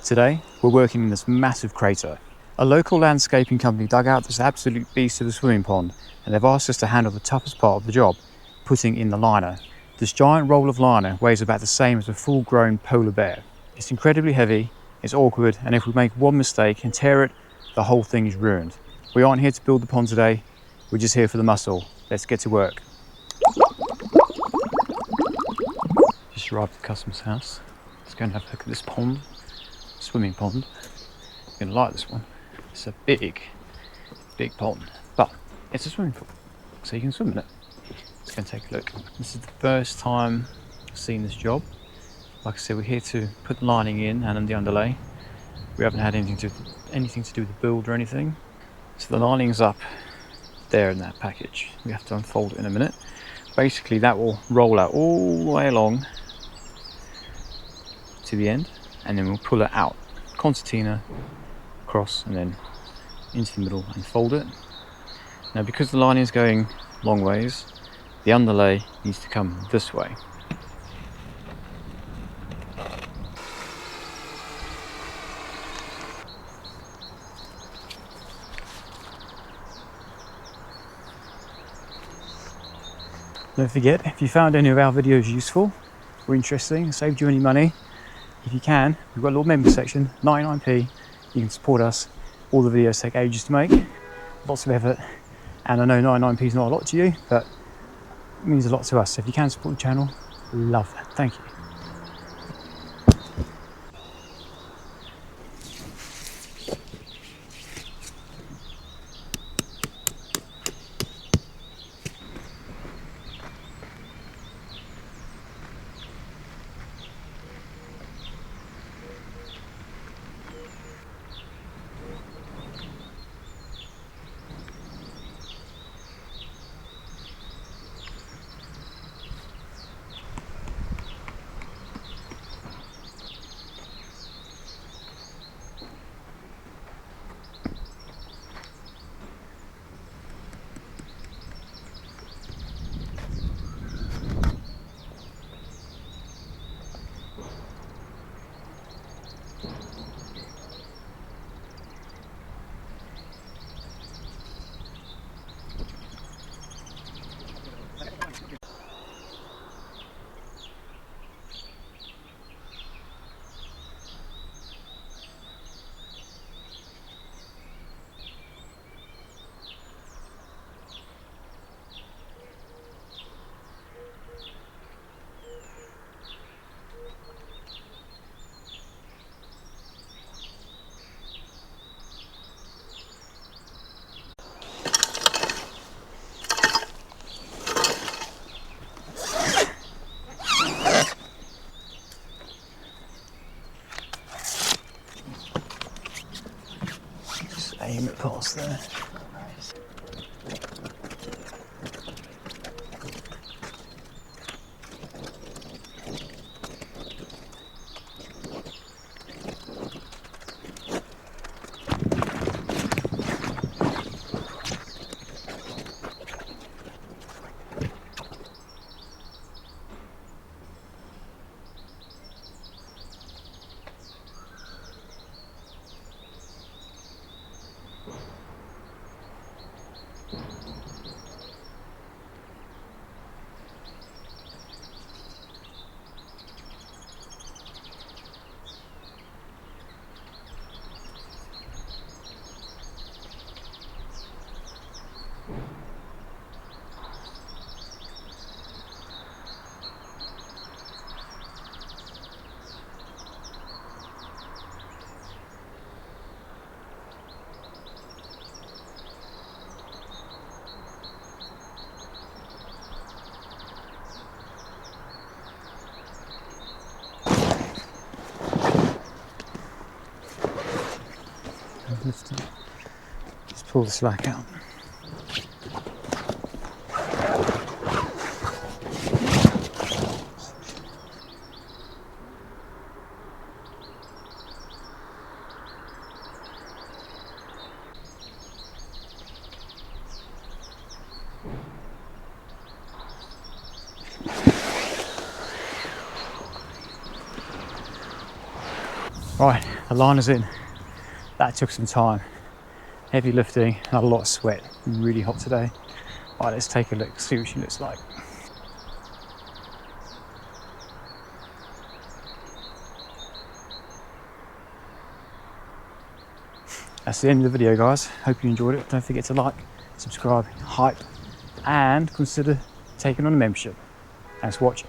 Today, we're working in this massive crater. A local landscaping company dug out this absolute beast of a swimming pond, and they've asked us to handle the toughest part of the job, putting in the liner. This giant roll of liner weighs about the same as a full-grown polar bear. It's incredibly heavy, it's awkward, and if we make one mistake and tear it, the whole thing is ruined. We aren't here to build the pond today, we're just here for the muscle. Let's get to work. Just arrived at the customer's house. Let's go and have a look at this pond. Swimming pond. You're gonna like this one. It's a big pond, but it's a swimming pool, so you can swim in it. Let's go and take a look. This is the first time I've seen this job. Like I said, we're here to put the lining in and then the underlay. We haven't had anything to do with the build or anything. So the lining's up there in that package. We have to unfold it in a minute. Basically, that will roll out all the way along to the end, and then we'll pull it out, concertina, across, and then into the middle and fold it. Now, because the lining is going long ways, the underlay needs to come this way. Don't forget, if you found any of our videos useful or interesting, saved you any money, if you can, we've got a little member section, 99p. You can support us. All the videos take ages to make, lots of effort, and I know 99p is not a lot to you, but it means a lot to us. So if you can support the channel, love that. Thank you. Aim it past there. Just pull the slack out. Right, The liner's in. That took some time. Heavy lifting and a lot of sweat. Really hot today. Right, let's take a look, see what she looks like. That's the end of the video, guys. Hope you enjoyed it. Don't forget to like, subscribe, hype, and consider taking on a membership. Thanks for watching.